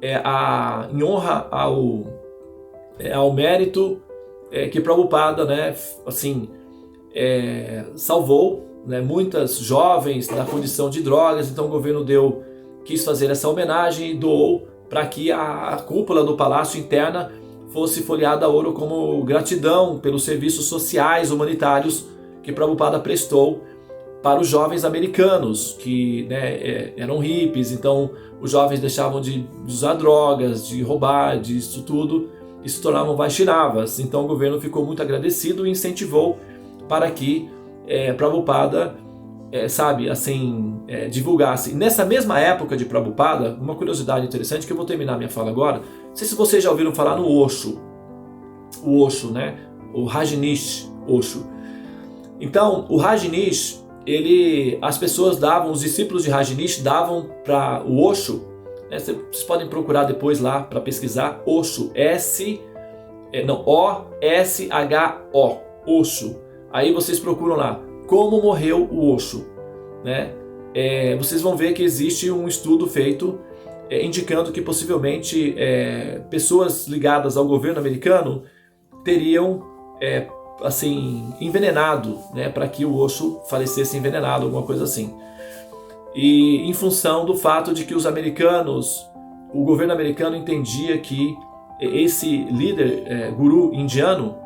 em honra ao mérito que Prabhupada, né, assim, salvou, né, muitas jovens da condição de drogas. Então o governo quis fazer essa homenagem e doou para que a cúpula do palácio interna fosse folheada a ouro como gratidão pelos serviços sociais humanitários que Prabhupada prestou para os jovens americanos, que, né, eram hippies. Então os jovens deixavam de usar drogas, de roubar, disso tudo, e se tornavam Vaishnavas. Então o governo ficou muito agradecido e incentivou para que Prabhupada, divulgasse. Nessa mesma época de Prabhupada, uma curiosidade interessante, que eu vou terminar minha fala agora, não sei se vocês já ouviram falar no Osho. O Osho, né? O Rajneesh Osho. Então, o Rajneesh, os discípulos de Rajneesh davam para o Osho, né? Vocês podem procurar depois lá para pesquisar, Osho, O-S-H-O, Osho. Aí vocês procuram lá, como morreu o Osho, né? Vocês vão ver que existe um estudo feito indicando que possivelmente pessoas ligadas ao governo americano teriam assim, envenenado, né, para que o Osho falecesse envenenado, alguma coisa assim. E em função do fato de que os americanos, o governo americano entendia que esse líder, guru indiano,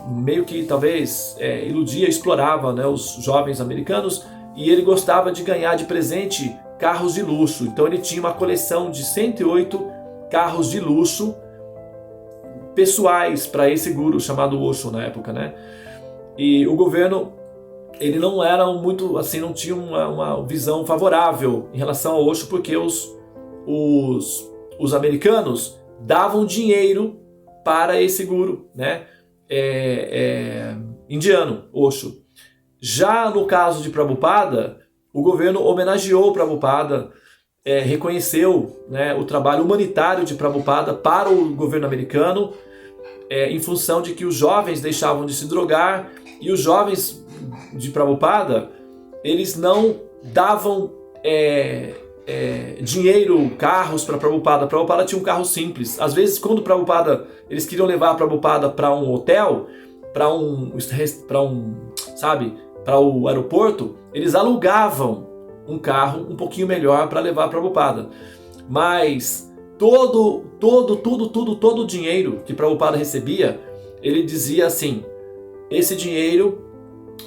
meio que talvez iludia, explorava, né, os jovens americanos, e ele gostava de ganhar de presente carros de luxo. Então ele tinha uma coleção de 108 carros de luxo pessoais para esse guru chamado Osho na época, né? E o governo, ele não era muito, assim, não tinha uma visão favorável em relação ao Osho, porque os americanos davam dinheiro para esse guru, né? Indiano, Osho. Já no caso de Prabhupada, o governo homenageou Prabhupada, reconheceu, né, o trabalho humanitário de Prabhupada para o governo americano, em função de que os jovens deixavam de se drogar, e os jovens de Prabhupada, eles não davam dinheiro, carros para Prabhupada. Prabhupada tinha um carro simples. Às vezes, quando eles queriam levar a Prabhupada para um hotel, para o aeroporto, eles alugavam um carro um pouquinho melhor para levar a Prabhupada. Mas todo o dinheiro que Prabhupada recebia, ele dizia assim: esse dinheiro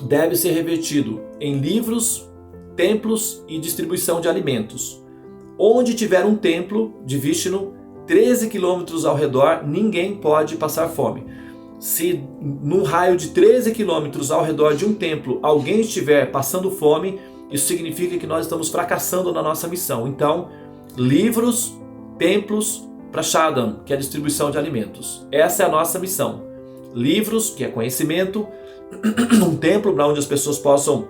deve ser revertido em livros, templos e distribuição de alimentos. Onde tiver um templo de Vishnu, 13 quilômetros ao redor, ninguém pode passar fome. Se num raio de 13 quilômetros ao redor de um templo alguém estiver passando fome, isso significa que nós estamos fracassando na nossa missão. Então, livros, templos, prashadam, que é a distribuição de alimentos. Essa é a nossa missão. Livros, que é conhecimento, um templo para onde as pessoas possam,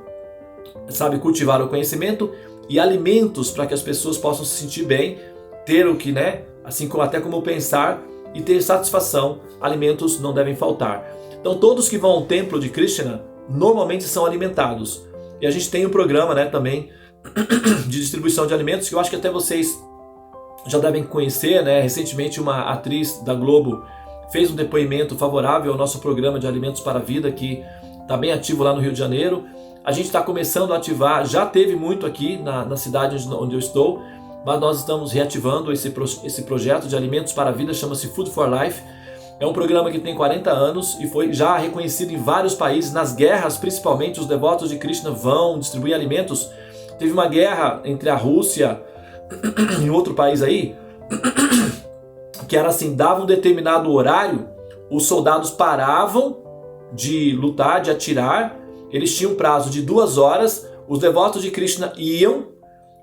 cultivar o conhecimento, e alimentos para que as pessoas possam se sentir bem, ter o que, né, assim como até como pensar e ter satisfação. Alimentos não devem faltar. Então todos que vão ao templo de Krishna normalmente são alimentados. E a gente tem um programa, né, também de distribuição de alimentos, que eu acho que até vocês já devem conhecer, né? Recentemente uma atriz da Globo fez um depoimento favorável ao nosso programa de Alimentos para a Vida, que está bem ativo lá no Rio de Janeiro. A gente está começando a ativar, já teve muito aqui na cidade onde eu estou, mas nós estamos reativando esse projeto de Alimentos para a Vida, chama-se Food for Life. É um programa que tem 40 anos e foi já reconhecido em vários países. Nas guerras, principalmente, os devotos de Krishna vão distribuir alimentos. Teve uma guerra entre a Rússia e outro país aí, que era assim, dava um determinado horário, os soldados paravam de lutar, de atirar, eles tinham um prazo de 2 horas, os devotos de Krishna iam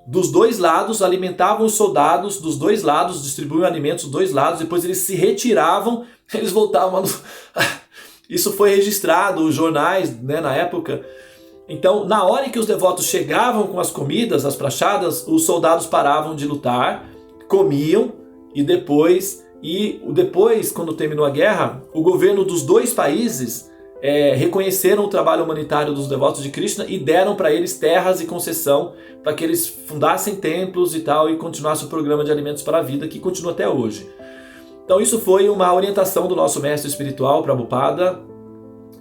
dos dois lados, alimentavam os soldados dos dois lados, distribuíam alimentos dos dois lados, depois eles se retiravam, eles voltavam. Isso foi registrado, os jornais, né, na época. Então, na hora em que os devotos chegavam com as comidas, as prachadas, os soldados paravam de lutar, comiam, e depois, quando terminou a guerra, o governo dos dois países reconheceram o trabalho humanitário dos devotos de Krishna e deram para eles terras e concessão para que eles fundassem templos e tal, e continuassem o programa de Alimentos para a Vida, que continua até hoje. Então isso foi uma orientação do nosso mestre espiritual, Prabhupada.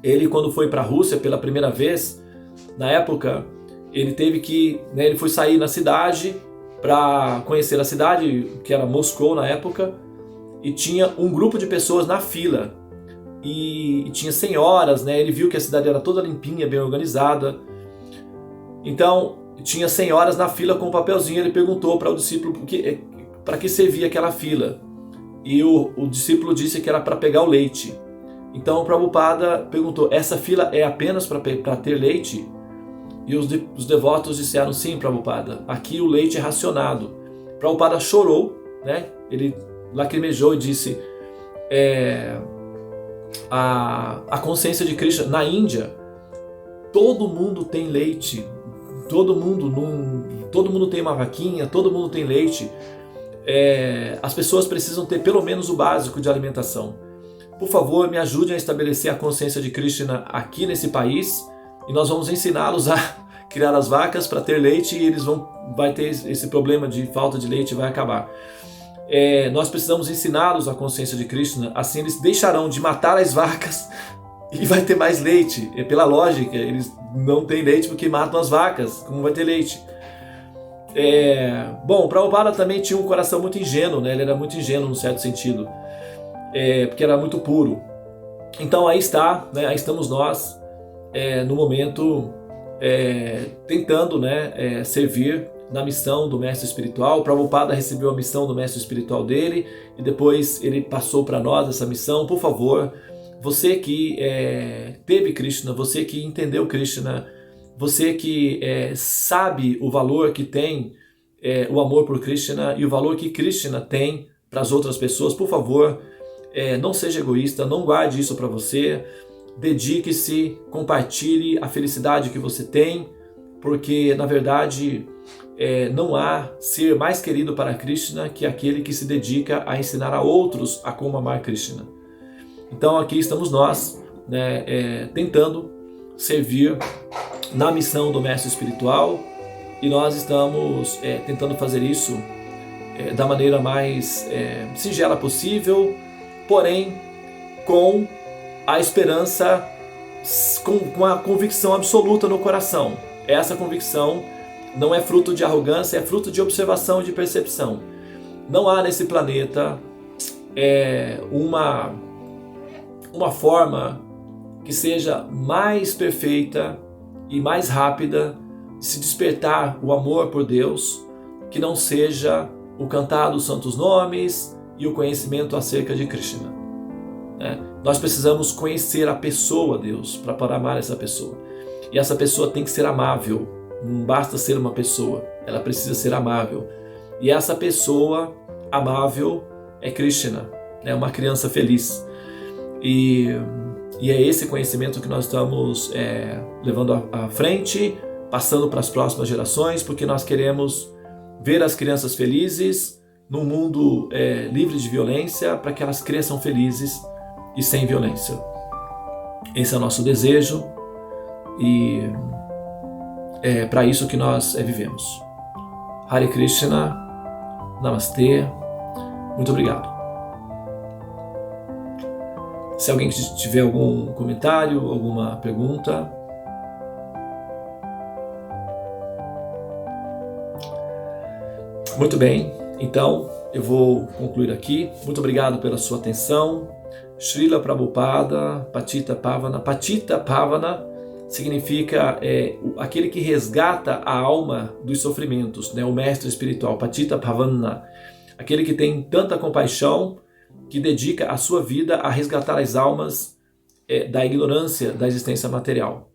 Ele, quando foi para a Rússia pela primeira vez, na época, ele teve que, né, ele foi sair na cidade para conhecer a cidade, que era Moscou na época, e tinha um grupo de pessoas na fila, e tinha senhoras, né, ele viu que a cidade era toda limpinha, bem organizada, então tinha senhoras na fila com um papelzinho. Ele perguntou para o discípulo para que servia aquela fila, e o discípulo disse que era para pegar o leite. Então o Prabhupada perguntou: essa fila é apenas para ter leite? E os devotos disseram: sim, Prabhupada, aqui o leite é racionado. Prabhupada chorou, né? Ele lacrimejou e disse: a consciência de Krishna na Índia, todo mundo tem leite, todo mundo tem uma vaquinha, todo mundo tem leite. As pessoas precisam ter pelo menos o básico de alimentação. Por favor, me ajudem a estabelecer a consciência de Krishna aqui nesse país, e nós vamos ensiná-los a criar as vacas para ter leite, e vai ter esse problema de falta de leite, vai acabar. Nós precisamos ensiná-los a consciência de Krishna, assim eles deixarão de matar as vacas e vai ter mais leite. E pela lógica, eles não têm leite porque matam as vacas, como vai ter leite? Bom, o Prabhupada também tinha um coração muito ingênuo, né? Ele era muito ingênuo, num certo sentido, porque era muito puro. Então aí está, né? Aí estamos nós, no momento, tentando, né, servir na missão do mestre espiritual. O Prabhupada recebeu a missão do mestre espiritual dele e depois ele passou para nós essa missão. Por favor, você que teve Krishna, você que entendeu Krishna, você que sabe o valor que tem o amor por Krishna e o valor que Krishna tem para as outras pessoas, por favor, não seja egoísta, não guarde isso para você, dedique-se, compartilhe a felicidade que você tem, porque na verdade não há ser mais querido para Krishna que aquele que se dedica a ensinar a outros a como amar Krishna. Então aqui estamos nós, né, tentando servir na missão do mestre espiritual, e nós estamos tentando fazer isso da maneira mais singela possível, porém com a esperança, com a convicção absoluta no coração. Essa convicção não é fruto de arrogância, é fruto de observação e de percepção. Não há nesse planeta uma forma que seja mais perfeita e mais rápida de se despertar o amor por Deus, que não seja o cantar dos santos nomes e o conhecimento acerca de Krishna. Nós precisamos conhecer a pessoa Deus para amar essa pessoa. E essa pessoa tem que ser amável. Não basta ser uma pessoa, ela precisa ser amável. E essa pessoa amável é Krishna, é uma criança feliz. E é esse conhecimento que nós estamos levando à frente, passando para as próximas gerações, porque nós queremos ver as crianças felizes num mundo livre de violência, para que elas cresçam felizes e sem violência. Esse é o nosso desejo e é para isso que nós vivemos. Hare Krishna, Namastê, muito obrigado. Se alguém tiver algum comentário, alguma pergunta. Muito bem, então eu vou concluir aqui. Muito obrigado pela sua atenção. Srila Prabhupada, Patita Pavana. Patita Pavana significa aquele que resgata a alma dos sofrimentos, né? O mestre espiritual, Patita Pavana. Aquele que tem tanta compaixão que dedica a sua vida a resgatar as almas da ignorância da existência material.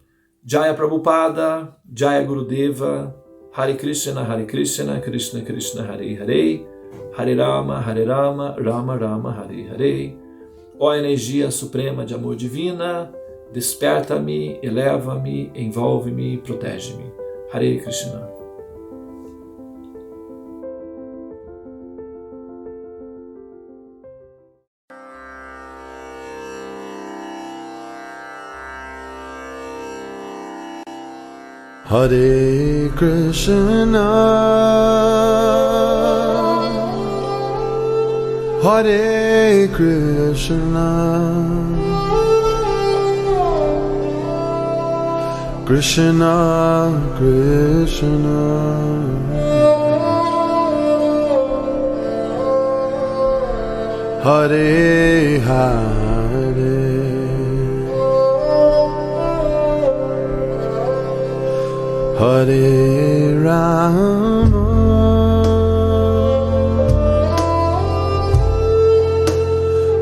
Jaya Prabhupada, Jaya Gurudeva, Hare Krishna, Krishna Krishna, Hare Hare, Hare Rama, Rama Rama, Hare Hare. Ó energia suprema de amor divina, desperta-me, eleva-me, envolve-me, protege-me. Hare Krishna. Hare Krishna, Hare Krishna, Krishna Krishna, Hare Hare, Hare Rama,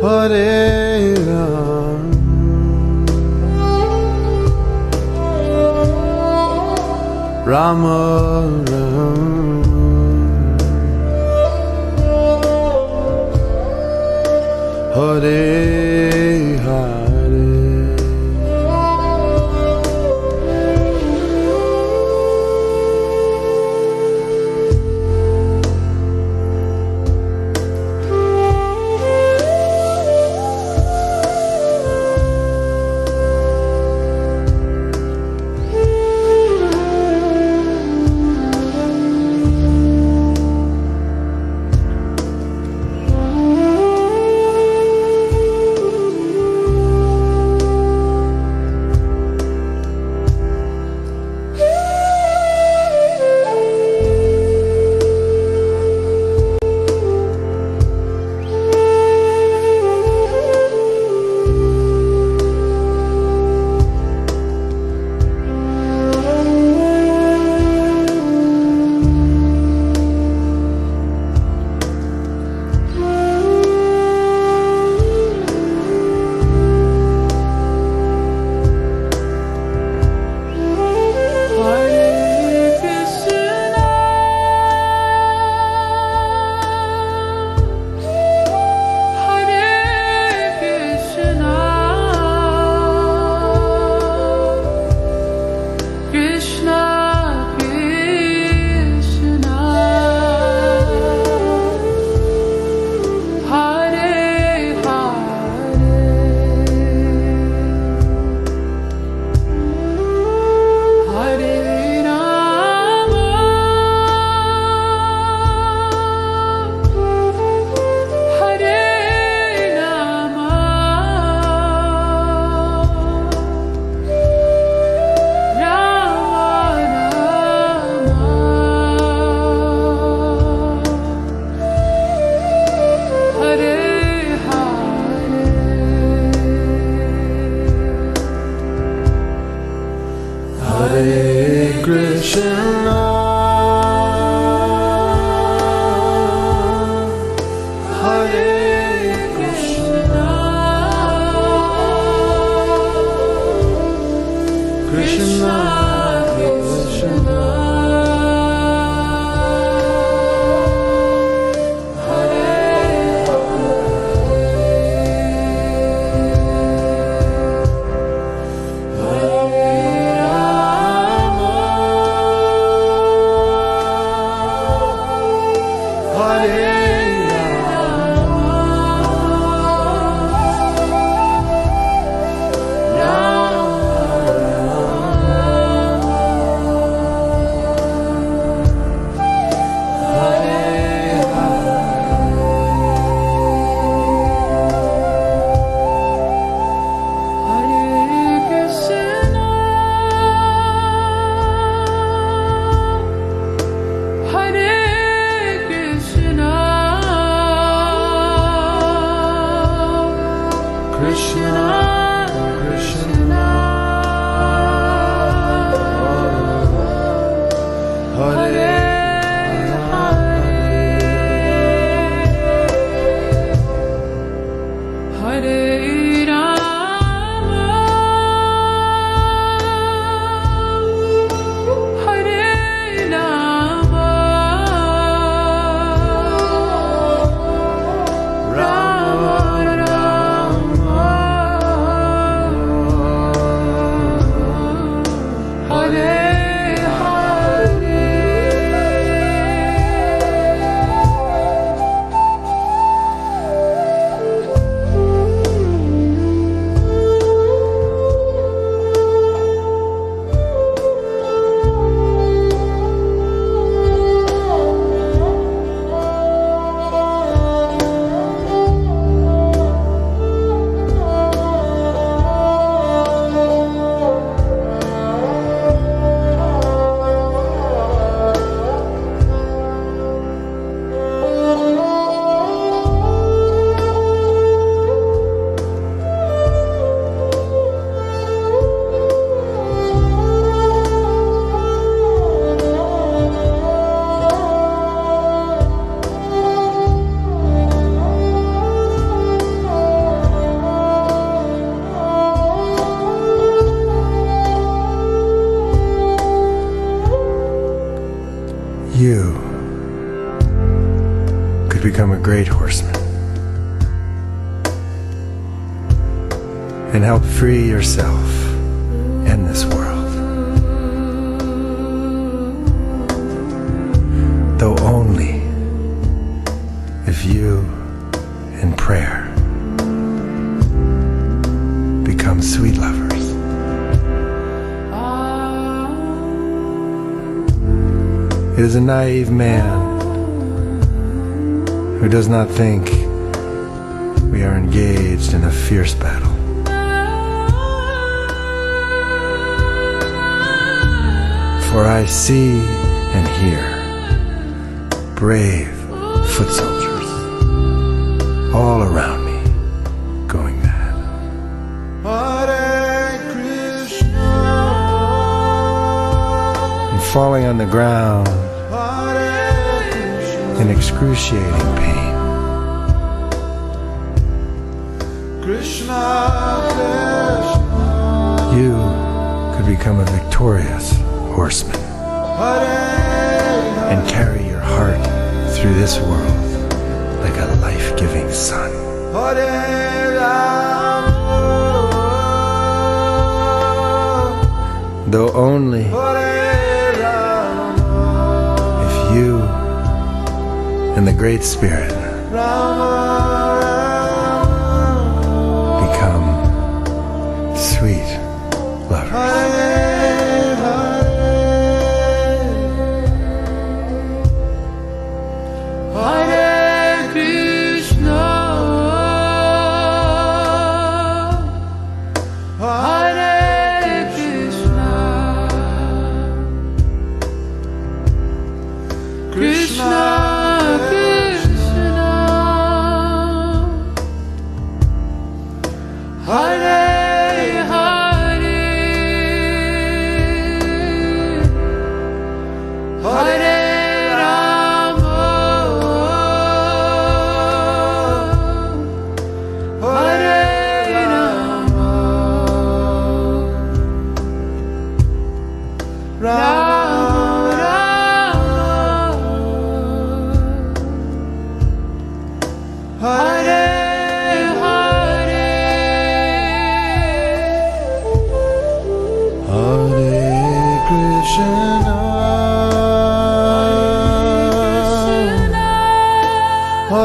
Hare Rama, Rama Rama, Hare Hare. Krishna, Hare Krishna, Krishna Krishna, you could become a great horseman and help free yourself and this world, though only if you in prayer become sweet lovers. It is a naive man who does not think we are engaged in a fierce battle. For I see and hear brave foot soldiers all around me going mad. Hare Krishna, and falling on the ground in excruciating pain. Krishna, Krishna, you could become a victorious horseman and carry your heart through this world like a life-giving sun. Though only if you and the Great Spirit become sweet lovers.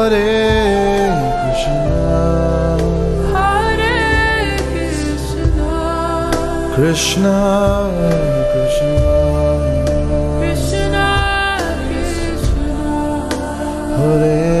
Hare Krishna, Krishna Krishna, Hare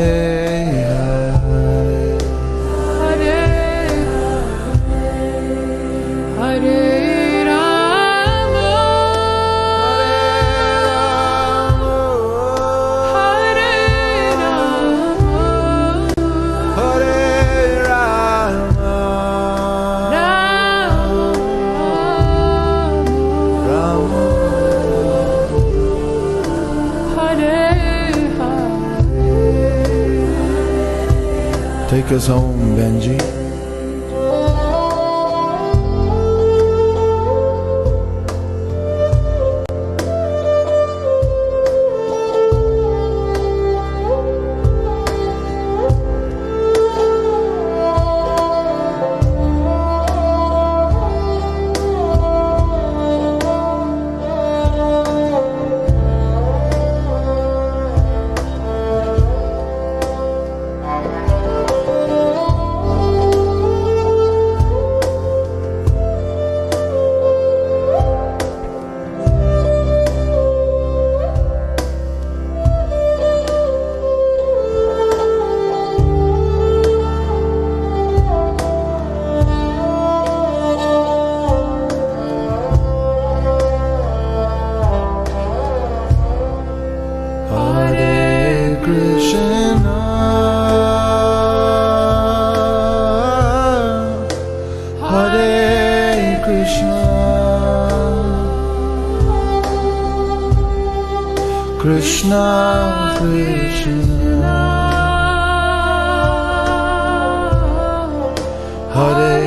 Take us home, Benji. Krishna Krishna, Hare